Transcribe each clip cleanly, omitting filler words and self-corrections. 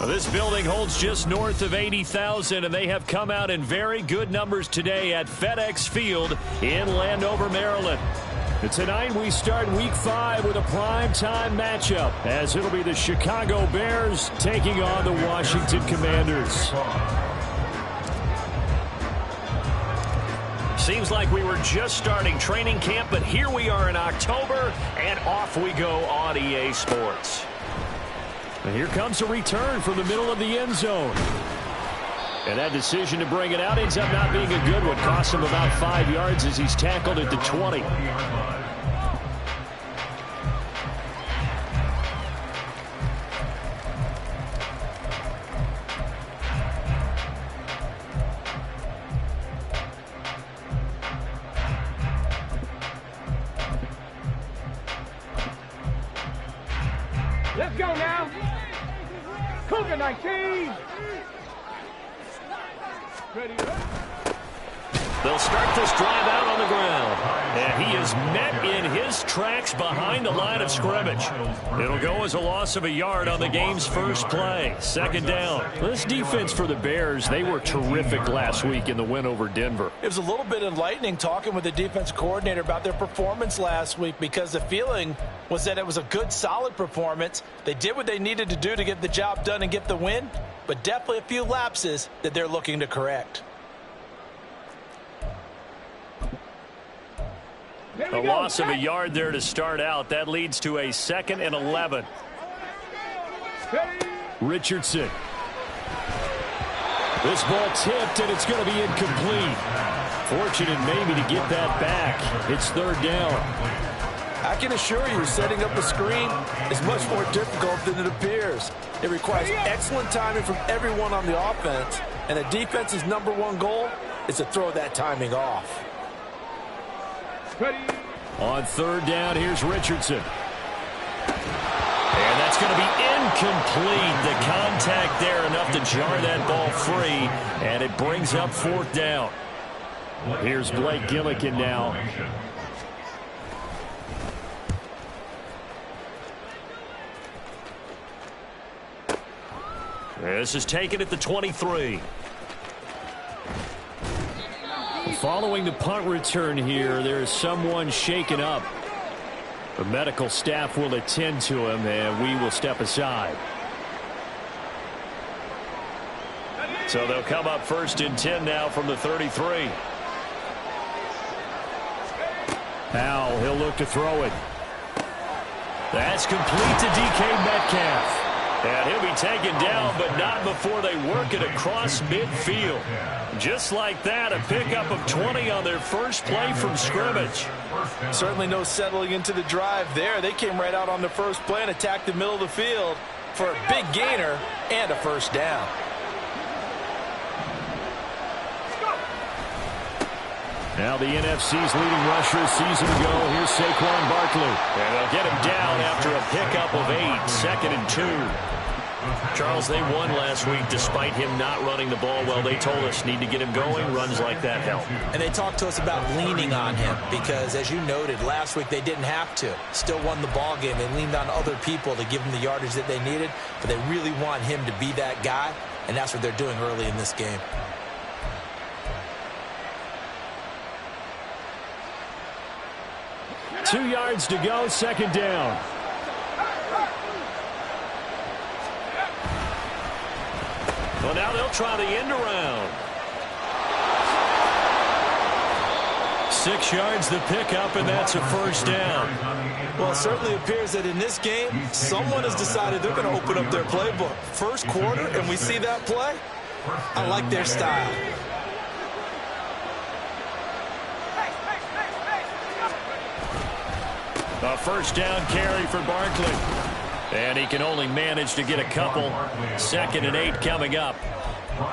Well, this building holds just north of 80,000, and they have come out in very good numbers today at FedEx Field in Landover, Maryland. And tonight we start Week 5 with a primetime matchup, as it'll be the Chicago Bears taking on the Washington Commanders. Seems like we were just starting training camp, but here we are in October, and off we go on EA Sports. And here comes a return from the middle of the end zone. And that decision to bring it out ends up not being a good one. Cost him about 5 yards as he's tackled at the 20. Let's go now. Cougar 19. Ready up. They'll start this drive out on the ground. And he is met in his tracks behind the line of scrimmage. It'll go as a loss of a yard on the game's first play. Second down. This defense for the Bears, they were terrific last week in the win over Denver. It was a little bit enlightening talking with the defense coordinator about their performance last week, because the feeling was that it was a good, solid performance. They did what they needed to do to get the job done and get the win, but definitely a few lapses that they're looking to correct. A loss of a yard there to start out. That leads to a 2nd and 11. Richardson. This ball tipped, and it's going to be incomplete. Fortunate maybe to get that back. It's third down. I can assure you, setting up a screen is much more difficult than it appears. It requires excellent timing from everyone on the offense, and the defense's #1 goal is to throw that timing off. On third down, here's Richardson. And that's going to be incomplete. The contact there enough to jar that ball free, and it brings up 4th down. Here's Blake Gillikin now. This is taken at the 23. Following the punt return here, there is someone shaken up. The medical staff will attend to him, and we will step aside. So they'll come up 1st and 10 now from the 33. Powell, he'll look to throw it. That's complete to DK Metcalf. And he'll be taken down, but not before they work it across midfield. Just like that, a pickup of 20 on their first play from scrimmage. Certainly no settling into the drive there. They came right out on the first play and attacked the middle of the field for a big gainer and a first down. Now the NFC's leading rusher a season ago. Here's Saquon Barkley. And they'll get him down after a pickup of 8, 2nd and 2. Charles, they won last week despite him not running the ball well. They told us need to get him going. Runs like that help. And they talked to us about leaning on him because, as you noted, last week they didn't have to. Still won the ball game. They leaned on other people to give them the yardage that they needed, but they really want him to be that guy, and that's what they're doing early in this game. Two yards to go, second down. Well, now they'll try the end around. 6 yards the pickup, and that's a first down. Well, it certainly appears that in this game, someone has decided they're going to open up their playbook. First quarter, and we see that play. I like their style. A first down carry for Barkley. And he can only manage to get a couple. 2nd and 8 coming up.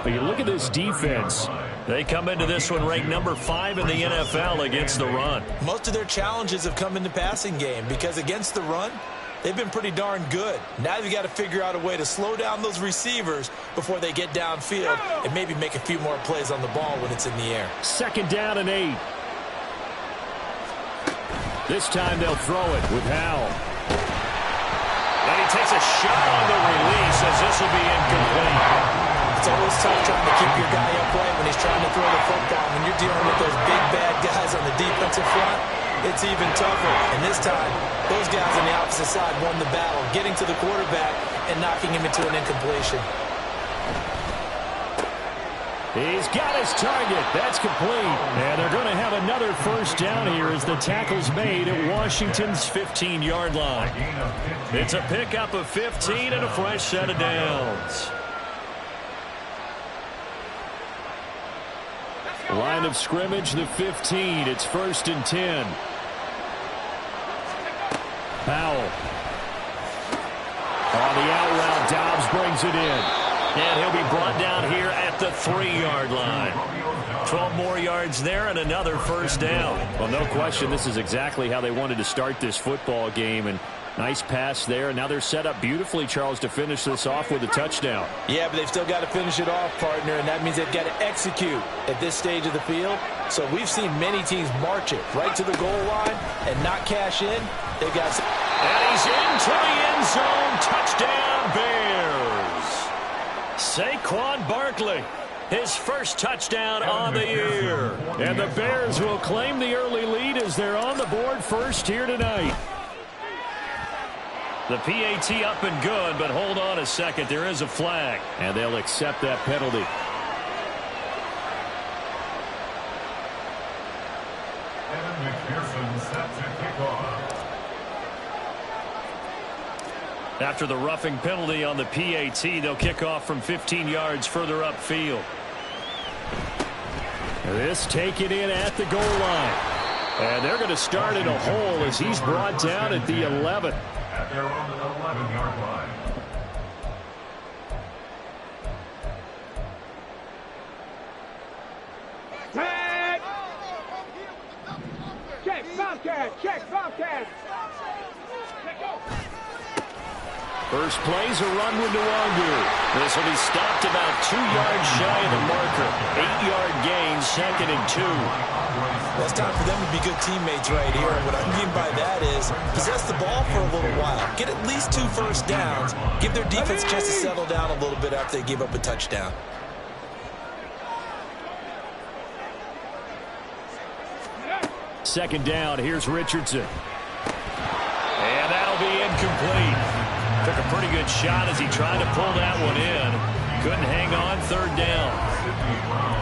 But you look at this defense. They come into this one ranked number 5 in the NFL against the run. Most of their challenges have come in the passing game because against the run, they've been pretty darn good. Now they've got to figure out a way to slow down those receivers before they get downfield and maybe make a few more plays on the ball when it's in the air. 2nd down and 8. This time they'll throw it with Howell. And he takes a shot on the release as this This will be incomplete. It's always tough trying to keep your guy upright when he's trying to throw the football. When you're dealing with those big, bad guys on the defensive front, it's even tougher. And this time, those guys on the opposite side won the battle, getting to the quarterback and knocking him into an incompletion. He's got his target. That's complete. And they're going to have another first down here as the tackle's made at Washington's 15-yard line. It's a pickup of 15 and a fresh set of downs. Line of scrimmage, the 15. It's 1st and 10. Powell. On the out route, Dobbs brings it in. And he'll be brought down here at the 3-yard line. 12 more yards there and another first down. Well, no question, this is exactly how they wanted to start this football game. And nice pass there. And now they're set up beautifully, Charles, to finish this off with a touchdown. Yeah, but they've still got to finish it off, partner. And that means they've got to execute at this stage of the field. So we've seen many teams march it right to the goal line and not cash in. They've got... And he's into the end zone. Touchdown, Bears. Saquon Barkley, his first touchdown on the year. And the Bears will claim the early lead as they're on the board first here tonight. The PAT up and good, but hold on a second. There is a flag, and they'll accept that penalty. After the roughing penalty on the PAT, they'll kick off from 15 yards further upfield. This taken in at the goal line. And they're going to start in a hole as he's brought down at the 11. At their own 11-yard line. Tag! Check, Bobcat! Check, Bobcat! Check, go! First play's a run with Nwangu. This will be stopped about 2 yards shy of the marker. 8-yard gain, 2nd and 2. Well, it's time for them to be good teammates right here. And what I mean by that is possess the ball for a little while. Get at least 2 first downs. Give their defense a chance to settle down a little bit after they give up a touchdown. Second down, here's Richardson. And that'll be incomplete. Took a pretty good shot as he tried to pull that one in. Couldn't hang on, 3rd down.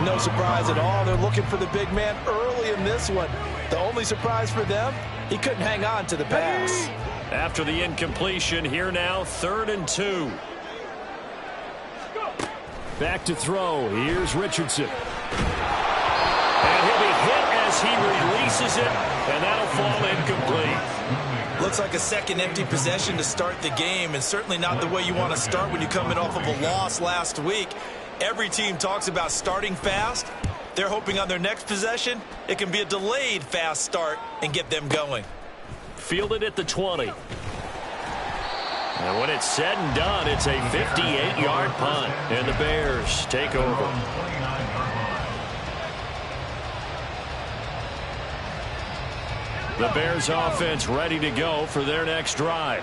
No surprise at all. They're looking for the big man early in this one. The only surprise for them, he couldn't hang on to the pass. After the incompletion, here now, 3rd and 2. Back to throw. Here's Richardson. And he'll be hit as he releases it, and that'll fall incomplete. Looks like a second empty possession to start the game, and certainly not the way you want to start when you're coming off of a loss last week. Every team talks about starting fast. They're hoping on their next possession, it can be a delayed fast start and get them going. Fielded at the 20. And when it's said and done, it's a 58-yard punt, and the Bears take over. The Bears offense ready to go for their next drive.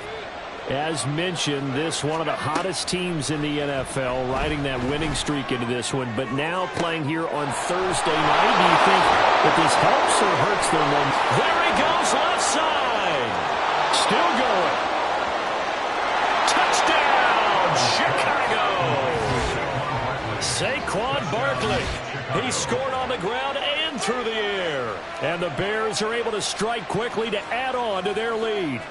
As mentioned, this one of the hottest teams in the NFL, riding that winning streak into this one, but now playing here on Thursday night. Do you think that this helps or hurts their momentum? There he goes, left side. Still going. Touchdown, Chicago. Saquon Barkley. He scored on the ground and through the air. And the Bears are able to strike quickly to add on to their lead.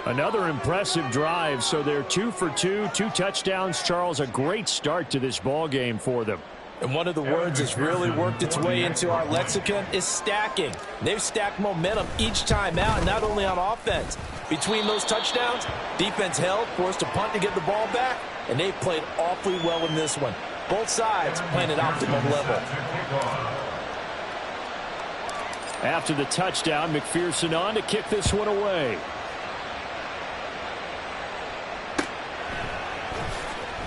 Another impressive drive, so they're 2 for 2, 2 touchdowns. Charles, a great start to this ball game for them. And one of the words that's really worked its way into our lexicon is stacking. They've stacked momentum each time out, and not only on offense. Between those touchdowns, defense held, forced a punt to get the ball back, and they've played awfully well in this one. Both sides playing at optimum level. After the touchdown, McPherson on to kick this one away.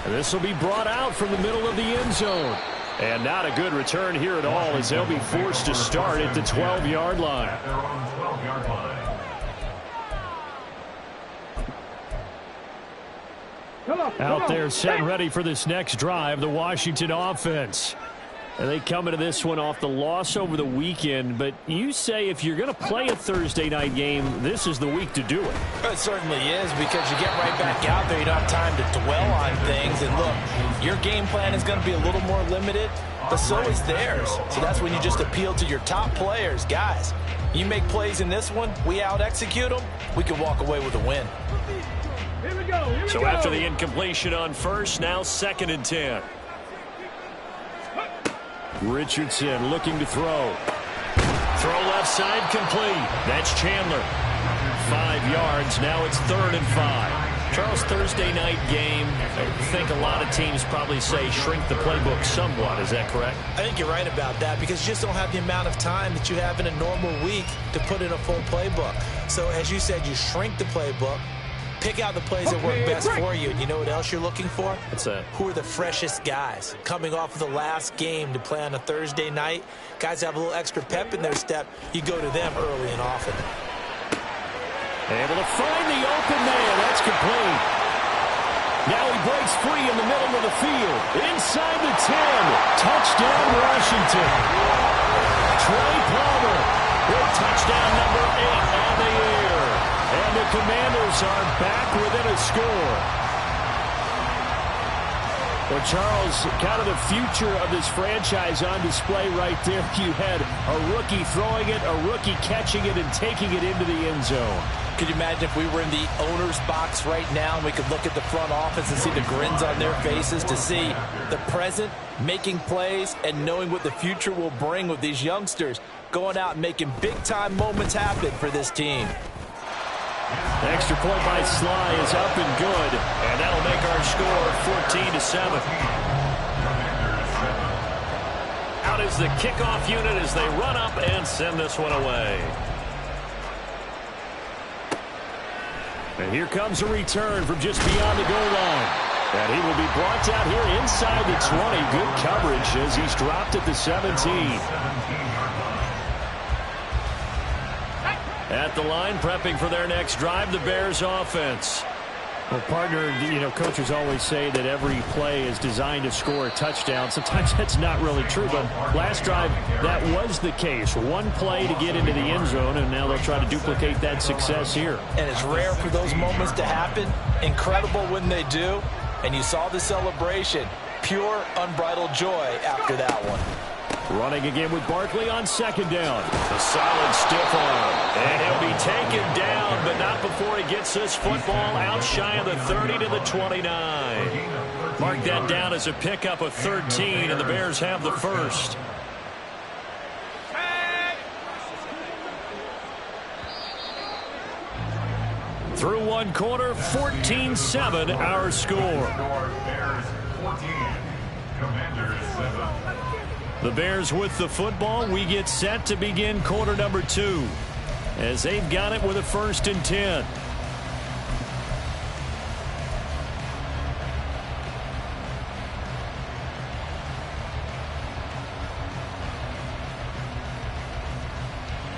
This will be brought out from the middle of the end zone. And not a good return here at all as they'll be forced to start at the 12-yard line. At their own 12-yard line. Come on. Out there set and ready for this next drive, the Washington offense. And they come into this one off the loss over the weekend, but you say if you're going to play a Thursday night game, this is the week to do it. It certainly is, because you get right back out there. You don't have time to dwell on things. And look, your game plan is going to be a little more limited, but so is theirs. So that's when you just appeal to your top players. Guys, you make plays in this one, we out-execute them, we can walk away with a win. Here we go. So after the incompletion on first, now 2nd and 10. Richardson looking to throw. Throw left side complete. That's Chandler. 5 yards. Now it's 3rd and 5. Charles, Thursday night game, I think a lot of teams probably say shrink the playbook somewhat. Is that correct? I think you're right about that, because you just don't have the amount of time that you have in a normal week to put in a full playbook. So as you said, you shrink the playbook. Pick out the plays that work best for you. And you know what else you're looking for? What's that? Who are the freshest guys coming off of the last game to play on a Thursday night? Guys have a little extra pep in their step. You go to them early and often. Able to find the open man. That's complete. Now he breaks free in the middle of the field. Inside the 10. Touchdown, Washington. Trey Palmer with touchdown number 8 on the air. And the Commanders are back within a score. Well, Charles, kind of the future of this franchise on display right there. You had a rookie throwing it, a rookie catching it, and taking it into the end zone. Could you imagine if we were in the owner's box right now and we could look at the front office and see the grins on their faces, to see the present making plays and knowing what the future will bring with these youngsters going out and making big-time moments happen for this team. The extra point by Sly is up and good, and that'll make our score 14-7. Out is the kickoff unit as they run up and send this one away. And here comes a return from just beyond the goal line. And he will be brought down here inside the 20. Good coverage as he's dropped at the 17. At the line, prepping for their next drive, the Bears offense. Well, partner, you know, coaches always say that every play is designed to score a touchdown. Sometimes that's not really true, but last drive, that was the case. One play to get into the end zone, and now they'll try to duplicate that success here. And it's rare for those moments to happen. Incredible when they do. And you saw the celebration. Pure, unbridled joy after that one. Running again with Barkley on 2nd down. A solid stiff arm. And he'll be taken down, but not before he gets this football out shy of the 30 to the 29. Mark that down as a pickup of 13, and the Bears have the first. Through one quarter, 14-7 our score. Bears 14, Commanders 7. The Bears with the football. We get set to begin quarter number 2 as they've got it with a 1st and 10.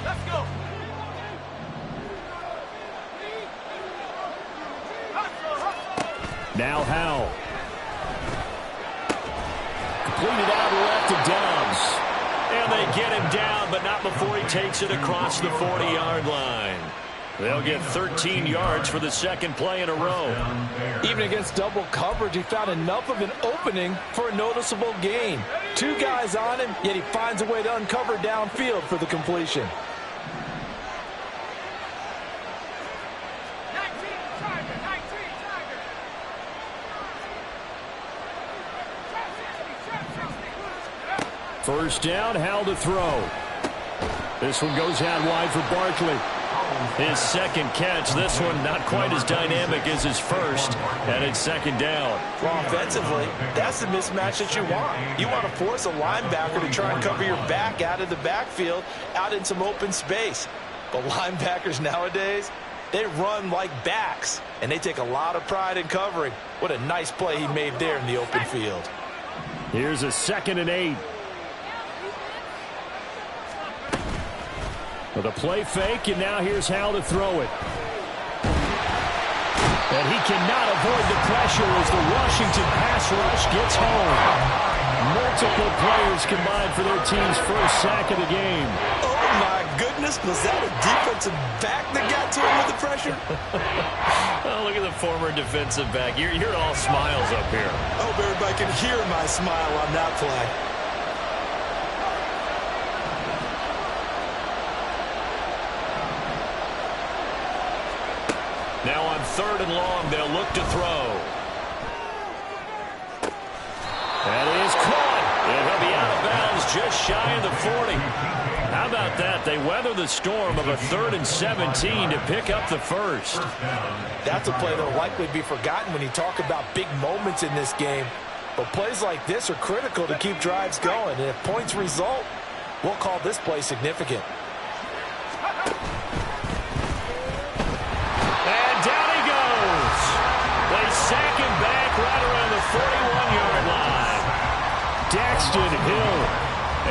Let's go. Now Howell. Completed out left to Dobbs. And they get him down, but not before he takes it across the 40-yard line. They'll get 13 yards for the 2nd play in a row. Even against double coverage, he found enough of an opening for a noticeable gain. 2 guys on him, yet he finds a way to uncover downfield for the completion. First down, Howell to throw. This one goes out wide for Barkley. His 2nd catch. This one not quite as dynamic as his first. And it's 2nd down. Well, offensively, that's the mismatch that you want. You want to force a linebacker to try and cover your back out of the backfield, out in some open space. But linebackers nowadays, they run like backs, and they take a lot of pride in covering. What a nice play he made there in the open field. Here's a 2nd and 8. With a play fake, and now here's Howell to throw it. And he cannot avoid the pressure as the Washington pass rush gets home. Multiple players combined for their team's first sack of the game. Oh, my goodness. Was that a defensive back that got to him with the pressure? Oh, look at the former defensive back. You're all smiles up here. I hope everybody can hear my smile on that play. Now on 3rd and long, they'll look to throw. That is caught. And he'll be out of bounds just shy of the 40. How about that? They weather the storm of a 3rd and 17 to pick up the first. That's a play that will likely be forgotten when you talk about big moments in this game. But plays like this are critical to keep drives going. And if points result, we'll call this play significant. They sack him back right around the 41-yard line. Daxton Hill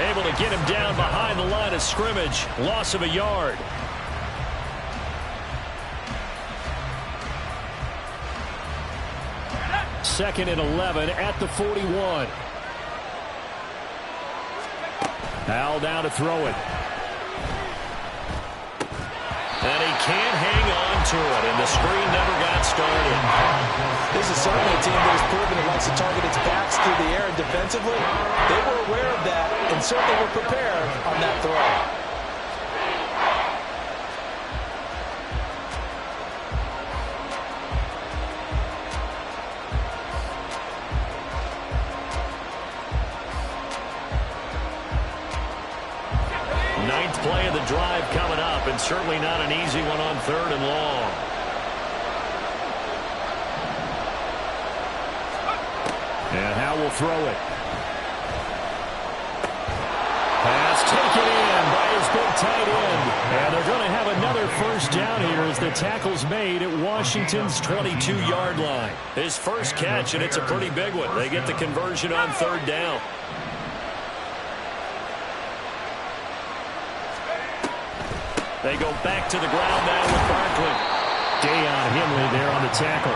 able to get him down behind the line of scrimmage. Loss of a yard. Second and 11 at the 41. Al down to throw it. And he can't hang on to it, and the screen never got started. This is certainly a team that has proven it likes to target its backs through the air and defensively. They were aware of that and certainly were prepared on that throw. Ninth play of the drive coming up, and certainly not an easy one on 3rd and long. And Howe will throw it. Pass taken in by his big tight end. And they're going to have another first down here as the tackle's made at Washington's 22-yard line. His first catch, and it's a pretty big one. They get the conversion on 3rd down. They go back to the ground now with Barkley. Dayon Henley there on the tackle.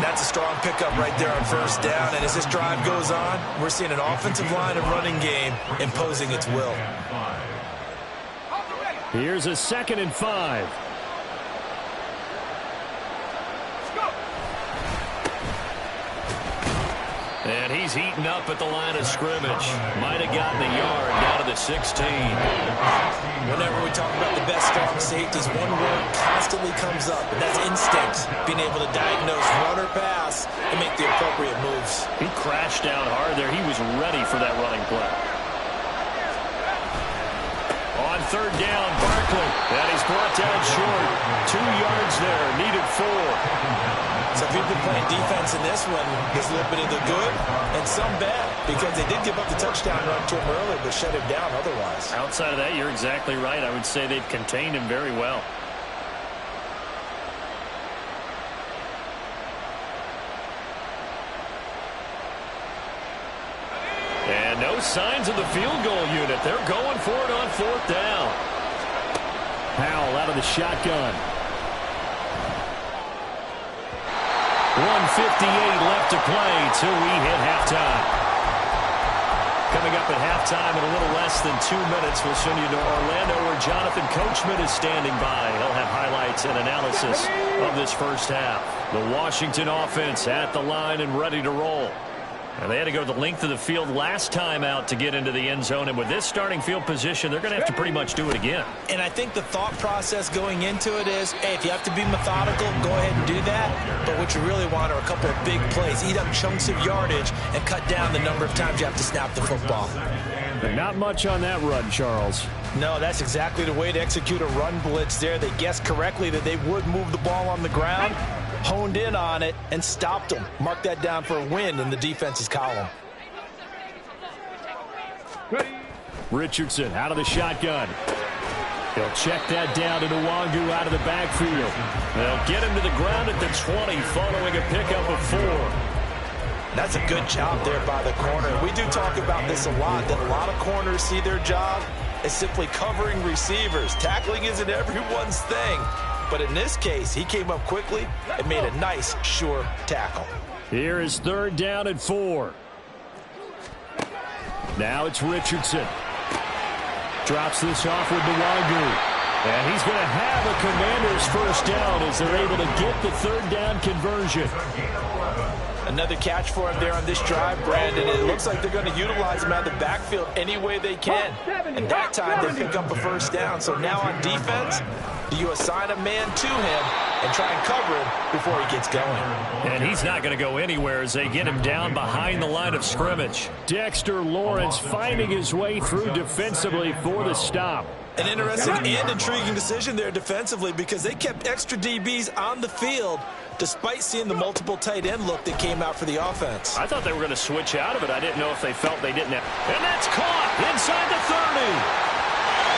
That's a strong pickup right there on 1st down. And as this drive goes on, we're seeing an offensive line and running game imposing its will. Here's a 2nd and 5. And he's heating up at the line of scrimmage. Might have gotten a yard down to the 16. Whenever we talk about the best strong safeties, one word constantly comes up, and that's instinct. Being able to diagnose run or pass and make the appropriate moves. He crashed down hard there. He was ready for that running play. On 3rd down, Barkley. And he's brought down short. 2 yards there, needed 4. So if you've been playing defense in this one, there's a little bit of the good and some bad, because they did give up the touchdown run to him early, but shut him down otherwise. Outside of that, you're exactly right. I would say they've contained him very well. And no signs of the field goal unit. They're going for it on 4th down. Powell out of the shotgun. 1:58 left to play till we hit halftime. Coming up at halftime in a little less than 2 minutes, we'll send you to Orlando where Jonathan Coachman is standing by. He'll have highlights and analysis of this first half. The Washington offense at the line and ready to roll. And they had to go the length of the field last time out to get into the end zone. And with this starting field position, they're going to have to pretty much do it again. And I think the thought process going into it is, hey, if you have to be methodical, go ahead and do that. But what you really want are a couple of big plays. Eat up chunks of yardage and cut down the number of times you have to snap the football. But not much on that run, Charles. No, that's exactly the way to execute a run blitz there. They guessed correctly that they would move the ball on the ground, honed in on it, and stopped them. Mark that down for a win in the defense's column. Richardson out of the shotgun. He'll check that down to Nwangu out of the backfield. They'll get him to the ground at the 20 following a pickup of 4. That's a good job there by the corner. We do talk about this a lot, that a lot of corners see their job as simply covering receivers. Tackling isn't everyone's thing. But in this case, he came up quickly and made a nice, sure tackle. Here is 3rd down and 4. Now it's Richardson. Drops this off with Nwangu. And he's going to have a Commanders first down as they're able to get the 3rd down conversion. Another catch for him there on this drive, Brandon. It looks like they're going to utilize him out of the backfield any way they can. And that time they pick up a first down. So now on defense, do you assign a man to him and try and cover him before he gets going? And he's not going to go anywhere as they get him down behind the line of scrimmage. Dexter Lawrence finding his way through defensively for the stop. An interesting and intriguing decision there defensively because they kept extra DBs on the field despite seeing the multiple tight end look that came out for the offense. I thought they were going to switch out of it. I didn't know if they felt they didn't have. And that's caught inside the 30.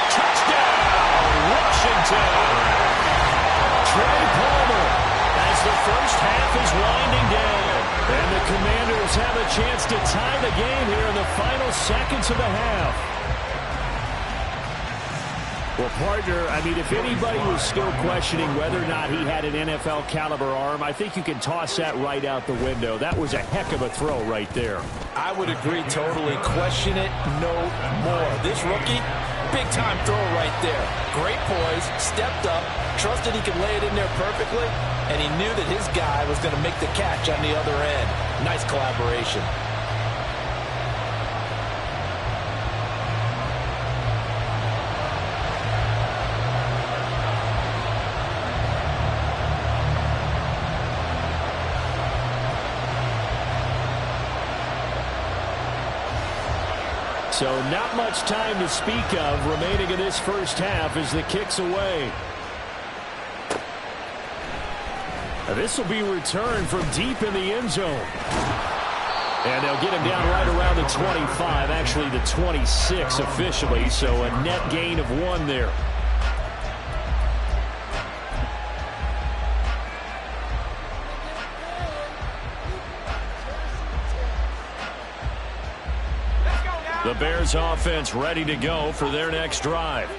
Touchdown, Washington. Trey Palmer as the first half is winding down. And the Commanders have a chance to tie the game here in the final seconds of the half. Well, partner, I mean, if anybody was still questioning whether or not he had an NFL caliber arm, I think you can toss that right out the window. That was a heck of a throw right there. I would agree totally. Question it no more. This rookie, big-time throw right there. Great poise, stepped up, trusted he could lay it in there perfectly, and he knew that his guy was going to make the catch on the other end. Nice collaboration. So not much time to speak of remaining in this first half as the kick's away. This will be returned from deep in the end zone. And they'll get him down right around the 25, actually the 26 officially, so a net gain of 1 there. The Bears offense ready to go for their next drive.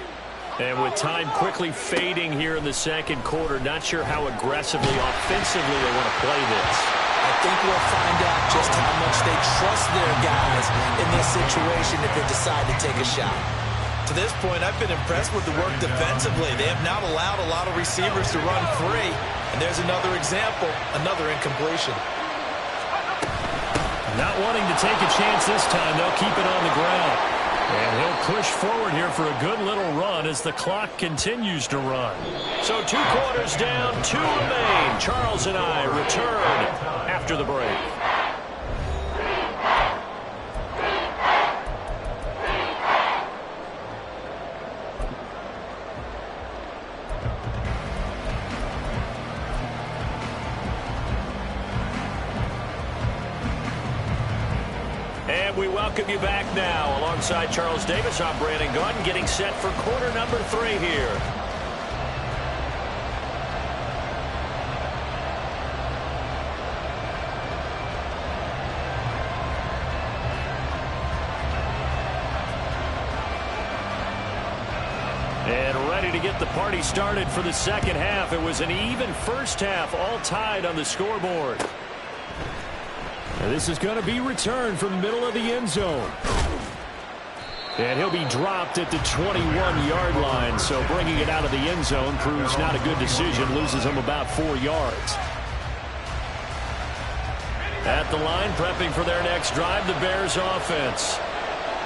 And with time quickly fading here in the second quarter, not sure how aggressively, offensively they want to play this. I think we'll find out just how much they trust their guys in this situation if they decide to take a shot. To this point, I've been impressed with the work defensively. They have not allowed a lot of receivers to run free. And there's another example, another incompletion. Not wanting to take a chance this time, they'll keep it on the ground. And he'll push forward here for a good little run as the clock continues to run. So 2 quarters down, 2 remain. Charles and I return after the break. And we welcome you back now. Alongside Charles Davis, I'm Brandon Gaudin, getting set for quarter number 3 here. And ready to get the party started for the second half. It was an even first half, all tied on the scoreboard. And this is going to be returned from the middle of the end zone. And he'll be dropped at the 21-yard line. So bringing it out of the end zone proves not a good decision. Loses him about 4 yards. At the line, prepping for their next drive, the Bears offense.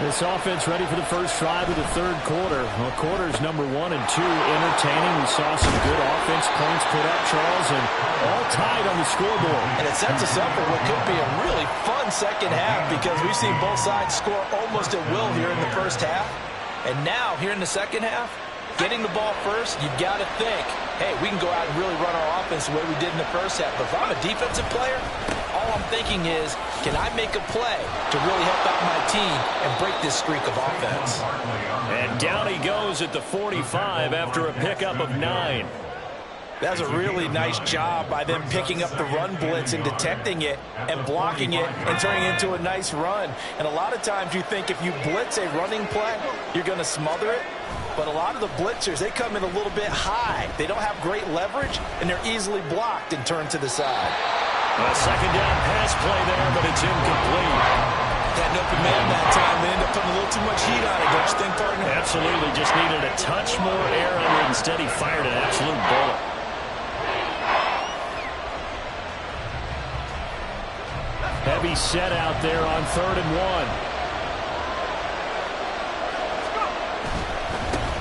This offense ready for the first drive of the third quarter. Well, quarters number 1 and 2 entertaining. We saw some good offense points put up, Charles, and all tied on the scoreboard. And it sets us up for what could be a really fun second half because we've seen both sides score almost at will here in the first half. And now, here in the second half, getting the ball first, you've got to think, hey, we can go out and really run our offense the way we did in the first half. But if I'm a defensive player, all I'm thinking is, can I make a play to really help out my team and break this streak of offense? And down he goes at the 45 after a pickup of 9. That was a really nice job by them picking up the run blitz and detecting it and blocking it and turning it into a nice run. And a lot of times you think if you blitz a running play, you're going to smother it. But a lot of the blitzers, they come in a little bit high. They don't have great leverage, and they're easily blocked and turned to the side. A second down pass play there, but it's incomplete. Got an open man that time. They end up putting a little too much heat on it, don't you think, partner? Absolutely. Just needed a touch more air under it. Instead, he fired an absolute bullet. Heavy set out there on 3rd and 1.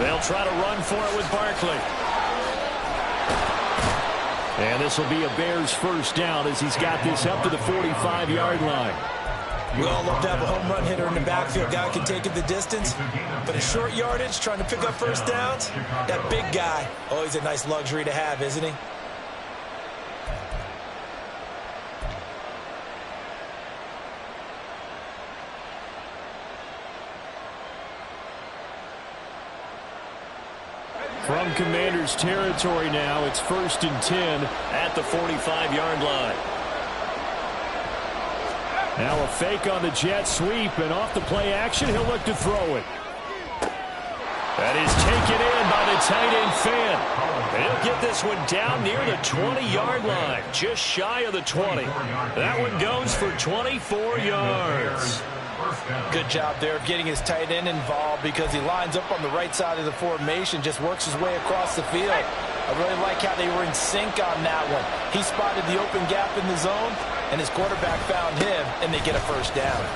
They'll try to run for it with Barkley. And this will be a Bears first down as he's got this up to the 45-yard line. We all love to have a home run hitter in the backfield. Guy can take it the distance. But in short yardage, trying to pick up first downs, that big guy, always a nice luxury to have, isn't he? From Commanders territory now, it's 1st and 10 at the 45-yard line. Now a fake on the jet sweep, and off the play action, he'll look to throw it. That is taken in by the tight end Fan. He'll get this one down near the 20-yard line, just shy of the 20. That one goes for 24 yards. Good job there of getting his tight end involved because he lines up on the right side of the formation, just works his way across the field. I really like how they were in sync on that one. He spotted the open gap in the zone, and his quarterback found him, and they get a first down.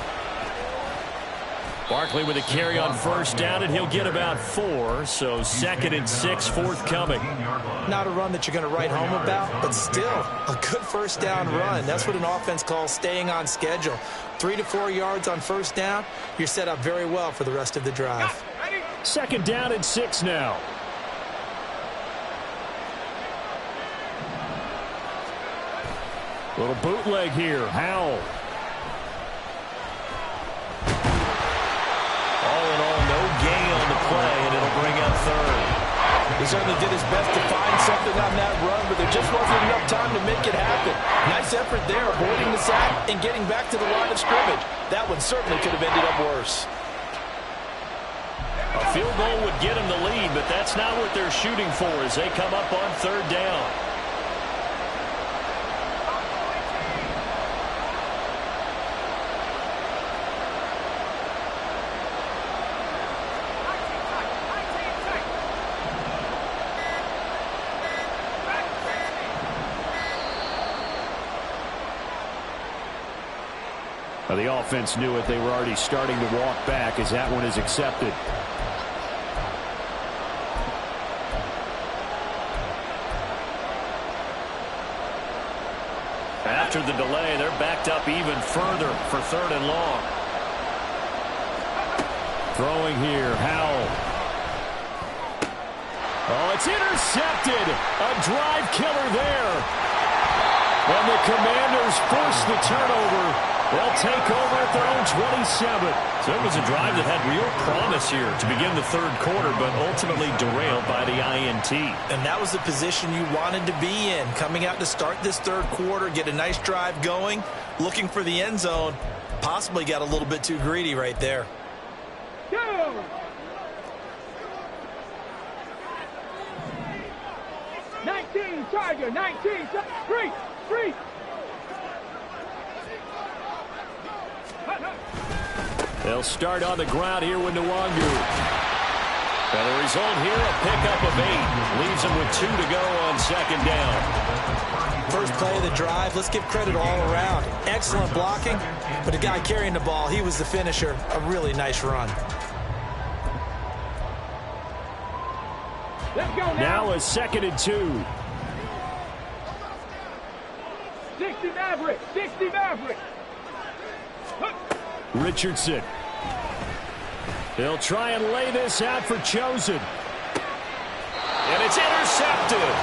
Barkley with a carry on first down, and he'll get about 4, so 2nd and 6 forthcoming. Not a run that you're going to write home about, but still a good first down run. That's what an offense calls staying on schedule. 3 to 4 yards on first down, you're set up very well for the rest of the drive. 2nd down and 6 now. Little bootleg here, Howell. All in all, no gain on the play, and it'll bring up 3rd. He certainly did his best to find something on that run, but there just wasn't enough time to make it happen. Nice effort there, avoiding the sack and getting back to the line of scrimmage. That one certainly could have ended up worse. A field goal would get him the lead, but that's not what they're shooting for as they come up on 3rd down. The offense knew it. They were already starting to walk back as that one is accepted. After the delay, they're backed up even further for 3rd and long. Throwing here, Howell. Oh, it's intercepted. A drive killer there. When the Commanders force the turnover, they'll take over at their own 27. So it was a drive that had real promise here to begin the 3rd quarter, but ultimately derailed by the INT. And that was the position you wanted to be in. Coming out to start this 3rd quarter, get a nice drive going, looking for the end zone. Possibly got a little bit too greedy right there. 19, Tiger, 19, 3. They'll start on the ground here with Nwangu. And the result here, a pickup of 8. Leaves them with 2 to go on 2nd down. First play of the drive, let's give credit all around. Excellent blocking, but the guy carrying the ball, he was the finisher. A really nice run. Let's go Now a 2nd and 2. 60 Maverick, 60 Maverick. Richardson. He'll try and lay this out for Chosen. And it's intercepted.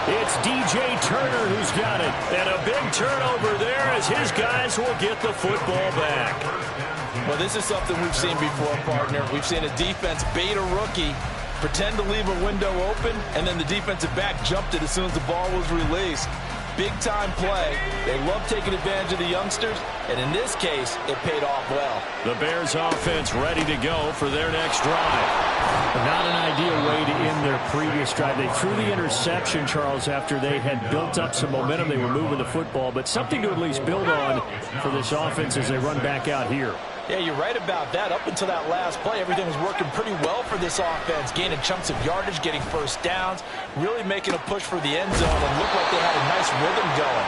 It's DJ Turner who's got it. And a big turnover there as his guys will get the football back. Well, this is something we've seen before, partner. We've seen a defense bait a rookie, pretend to leave a window open, and then the defensive back jumped it as soon as the ball was released. Big-time play. They love taking advantage of the youngsters, and in this case, it paid off well. The Bears offense ready to go for their next drive. Not an ideal way to end their previous drive. They threw the interception, Charles, after they had built up some momentum. They were moving the football, but something to at least build on for this offense as they run back out here. Yeah, you're right about that. Up until that last play, everything was working pretty well for this offense, gaining chunks of yardage, getting first downs, really making a push for the end zone, and looked like they had a nice rhythm going.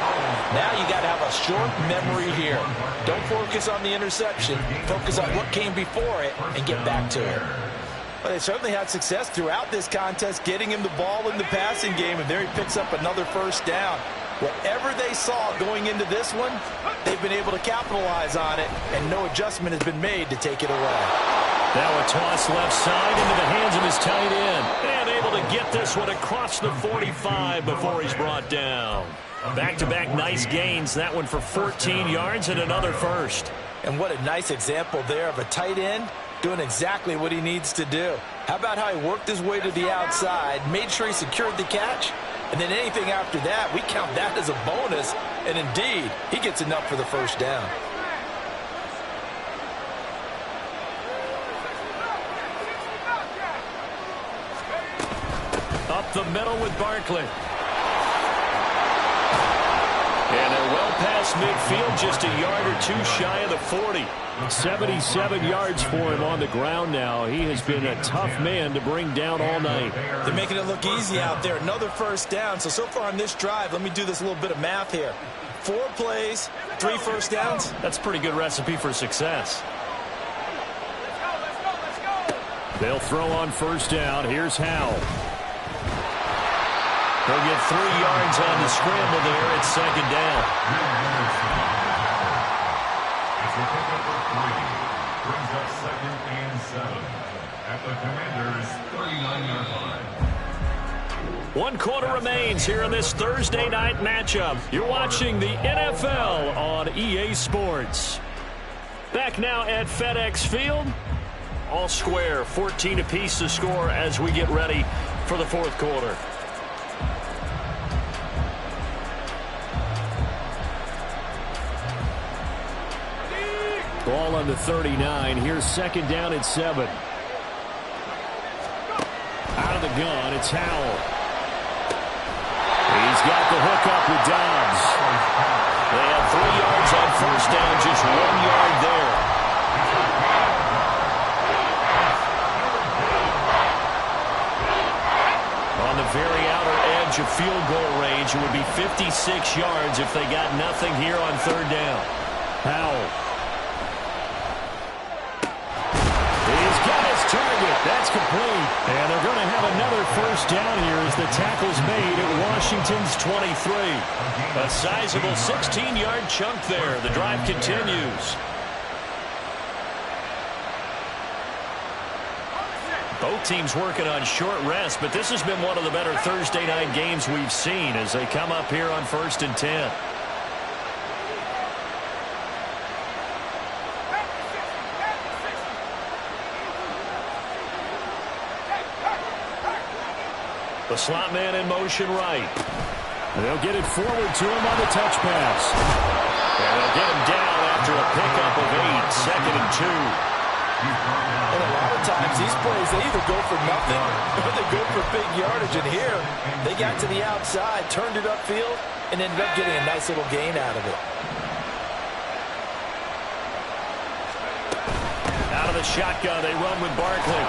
Now you got to have a short memory here. Don't focus on the interception. Focus on what came before it and get back to it. Well, they certainly had success throughout this contest, getting him the ball in the passing game, and there he picks up another first down. Whatever they saw going into this one, they've been able to capitalize on it, and no adjustment has been made to take it away. Now a toss left side into the hands of his tight end. And able to get this one across the 45 before he's brought down. Back-to-back nice gains. That one for 14 yards and another first. And what a nice example there of a tight end doing exactly what he needs to do. How about how he worked his way to the outside, made sure he secured the catch, and then anything after that, we count that as a bonus. And indeed, he gets enough for the first down. Up the middle with Barkley. And they're well past midfield, just a yard or two shy of the 40. 77 yards for him on the ground now. He has been a tough man to bring down all night. They're making it look easy out there. Another first down. So far on this drive, let me do this little bit of math here. 4 plays, 3 first downs. That's a pretty good recipe for success. They'll throw on first down. Here's Howell. He'll get 3 yards on the scramble there. It's second down. It's a pickup of 3. Brings up 2nd and 7 at the Commanders' 39-yard line. 1 quarter remains here in this Thursday night matchup. You're watching the NFL on EA Sports. Back now at FedEx Field. All square, 14 apiece to score as we get ready for the 4th quarter. Ball on the 39. Here's second down and 7. Out of the gun, it's Howell. He's got the hook up with Dobbs. They have 3 yards on first down, just 1 yard there. On the very outer edge of field goal range, it would be 56 yards if they got nothing here on third down. Howell. He's got his target. That's complete. And they're going to have another first down here as the tackle's made at Washington's 23. A sizable 16-yard chunk there. The drive continues. Both teams working on short rest, but this has been one of the better Thursday night games we've seen as they come up here on 1st and 10. The slot man in motion right. They'll get it forward to him on the touch pass. And they'll get him down after a pickup of 8, 2nd and 2. And a lot of times, these plays, they either go for nothing or they go for big yardage. And here, they got to the outside, turned it upfield, and ended up getting a nice little gain out of it. Out of the shotgun, they run with Barkley.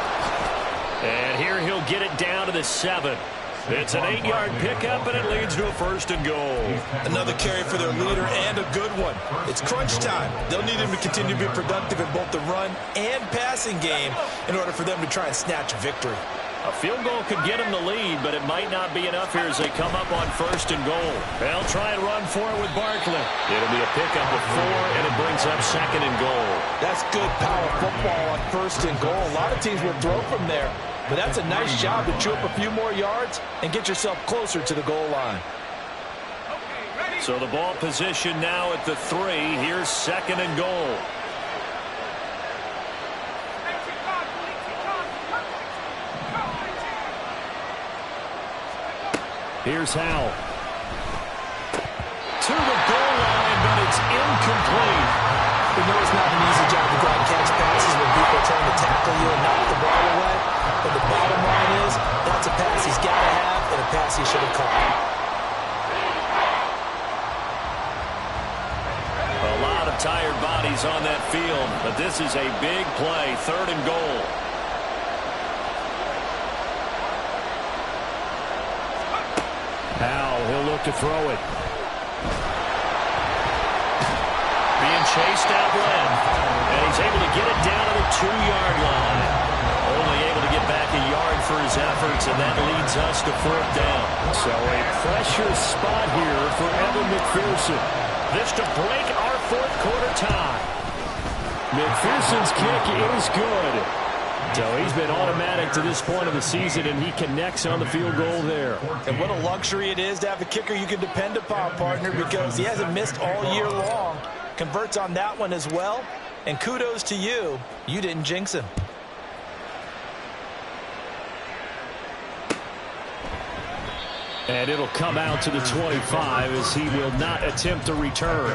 And here he'll get it down to the 7. It's an 8-yard pickup, and it leads to a 1st and goal. Another carry for their leader, and a good one. It's crunch time. They'll need him to continue to be productive in both the run and passing game in order for them to try and snatch victory. A field goal could get them the lead, but it might not be enough here as they come up on 1st and goal. They'll try and run for it with Barkley. It'll be a pickup of 4, and it brings up 2nd and goal. That's good power football on 1st and goal. A lot of teams will throw from there, but that's a nice job to chew up a few more yards and get yourself closer to the goal line. So the ball position now at the 3. Here's 2nd and goal. Here's Howell. To the goal line, but it's incomplete. We know it's not an easy job to go and catch passes when people are trying to tackle you and knock the ball away. But the pass he's got to have and a pass he should have caught. A lot of tired bodies on that field, but this is a big play, 3rd and goal. Now he'll look to throw it. Being chased out left, and he's able to get it down to the 2-yard line. Only able to get back a yard for his efforts, and that leads us to 4th down. So a pressure spot here for Evan McPherson. This to break our 4th quarter tie. McPherson's kick is good. So he's been automatic to this point of the season, and he connects on the field goal there. And what a luxury it is to have a kicker you can depend upon, partner, because he hasn't missed all year long. Converts on that one as well. And kudos to you. You didn't jinx him. And it'll come out to the 25 as he will not attempt to return.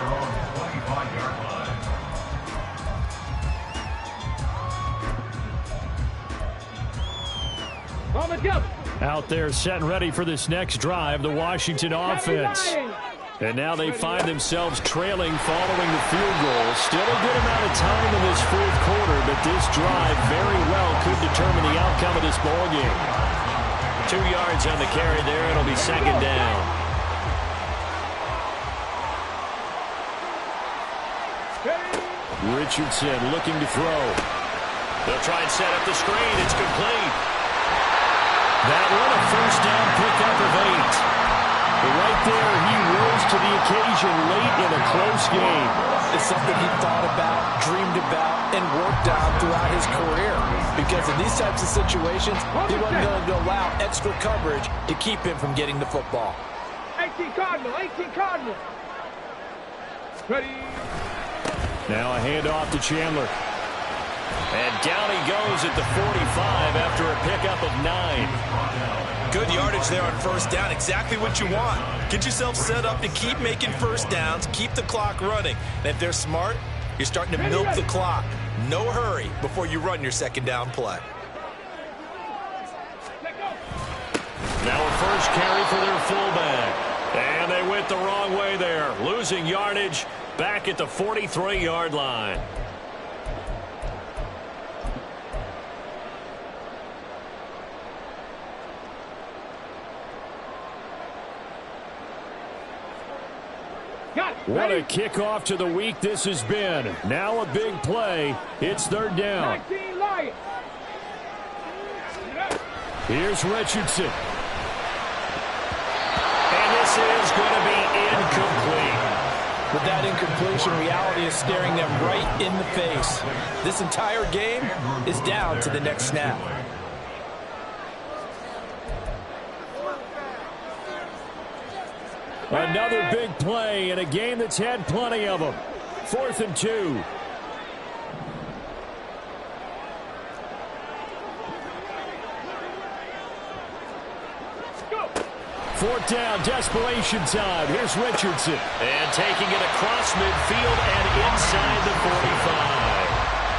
Out there set and ready for this next drive, the Washington offense. And now they find themselves trailing following the field goal. Still a good amount of time in this 4th quarter, but this drive very well could determine the outcome of this ball game. 2 yards on the carry there. It'll be 2nd down. Richardson looking to throw. They'll try and set up the screen. It's complete. That one a 1st down pickup of 8. But right there, he rose to the occasion late in a close game. It's something he thought about, dreamed about, and worked on throughout his career. Because in these types of situations, he wasn't going to allow extra coverage to keep him from getting the football. 18 Cardinal, 18 Cardinal. Ready. Now a handoff to Chandler. And down he goes at the 45 after a pickup of 9. Good yardage there on 1st down. Exactly what you want. Get yourself set up to keep making 1st downs, keep the clock running. And if they're smart, you're starting to milk the clock. No hurry before you run your 2nd down play. Now a 1st carry for their fullback. And they went the wrong way there. Losing yardage back at the 43-yard line. What a kickoff to the week this has been. Now a big play. It's 3rd down. Here's Richardson. And this is going to be incomplete. With that incompletion, reality is staring them right in the face. This entire game is down to the next snap. Another big play in a game that's had plenty of them. 4th and 2. Fourth down, desperation time. Here's Richardson. And taking it across midfield and inside the 45.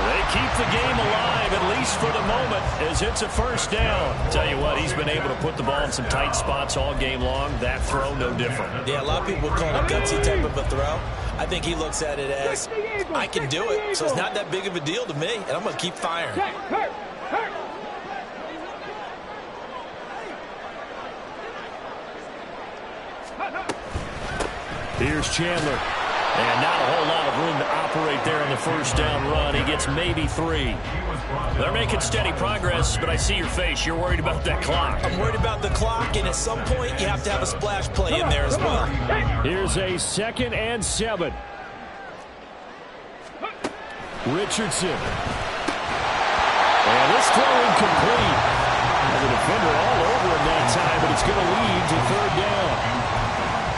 They keep the game alive, at least for the moment, as it's a 1st down. Tell you what, he's been able to put the ball in some tight spots all game long. That throw, no different. Yeah, a lot of people call it a gutsy type of a throw. I think he looks at it as, I can do it, so it's not that big of a deal to me, and I'm going to keep firing. Here's Chandler. And not a whole lot of room to operate there on the 1st down run. He gets maybe 3. They're making steady progress, but I see your face. You're worried about that clock. I'm worried about the clock, and at some point, you have to have a splash play in there as well. Here's a 2nd and 7. Richardson. And this throw incomplete. The defender all over him that time, but it's going to lead to 3rd down.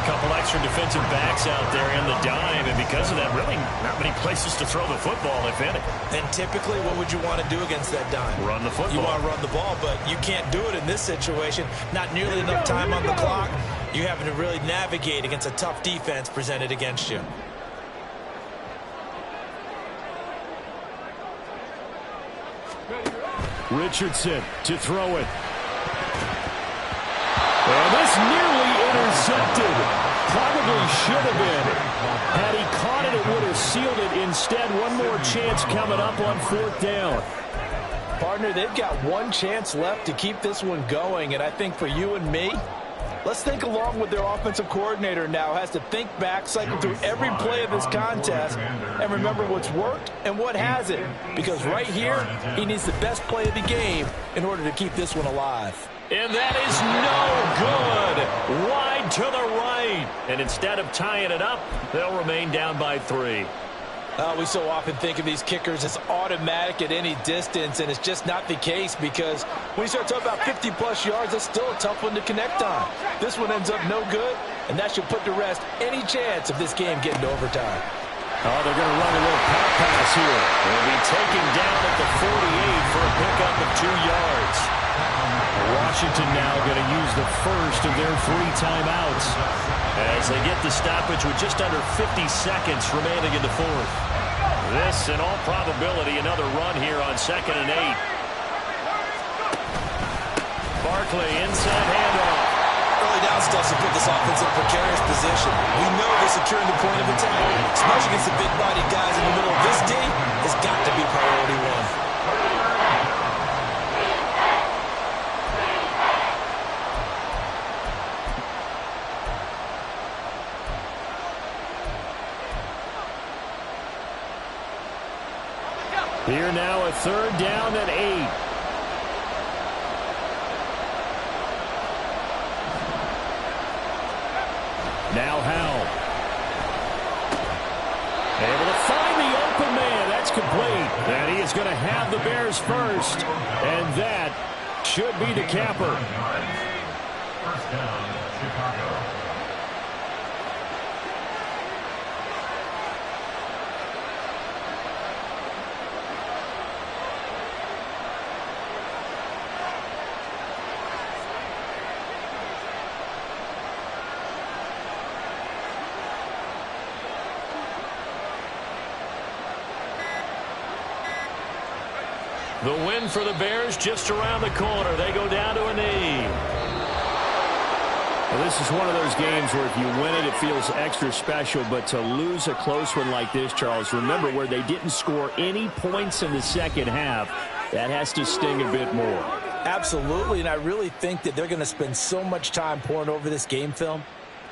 Couple extra defensive backs out there in the dime, and because of that, really not many places to throw the football, if any. And typically, what would you want to do against that dime? Run the football. You want to run the ball, but you can't do it in this situation. Not nearly enough time on the clock. You're having to really navigate against a tough defense presented against you. Richardson to throw it. intercepted. Probably should have been. Had he caught it, it would have sealed it. Instead, one more chance coming up on 4th down. Partner, they've got one chance left to keep this one going, and I think for you and me, let's think along with their offensive coordinator now. Has to think back, cycle through every play of this contest, and remember what's worked and what hasn't. Because right here, he needs the best play of the game in order to keep this one alive. And that is no good. Wide to the right. And instead of tying it up, they'll remain down by 3. We so often think of these kickers as automatic at any distance, and it's just not the case because when you start talking about 50-plus yards, that's still a tough one to connect on. This one ends up no good, and that should put to rest any chance of this game getting to overtime. Oh, they're going to run a little pop pass here. They'll be taken down at the 48 for a pickup of 2 yards. Washington now going to use the first of their 3 timeouts as they get the stoppage with just under 50 seconds remaining in the 4th. This, in all probability, another run here on 2nd and 8. Barkley, inside handoff. Early down stuff to put this offense in a precarious position. We know they're securing the point of attack, especially against the big-bodied guys in the middle of this D. Has got to be priority 1. Here now a 3rd down and 8. Now Howell. Able to find the open man. That's complete. And he is going to have the Bears first. And that should be the capper. First down, Chicago. The win for the Bears just around the corner. They go down to a knee. Well, this is one of those games where if you win it, it feels extra special. But to lose a close one like this, Charles, remember where they didn't score any points in the second half, that has to sting a bit more. Absolutely, and I really think that they're going to spend so much time poring over this game film,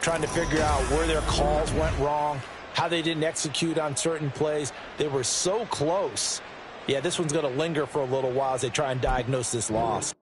trying to figure out where their calls went wrong, how they didn't execute on certain plays. They were so close. Yeah, this one's going to linger for a little while as they try and diagnose this loss.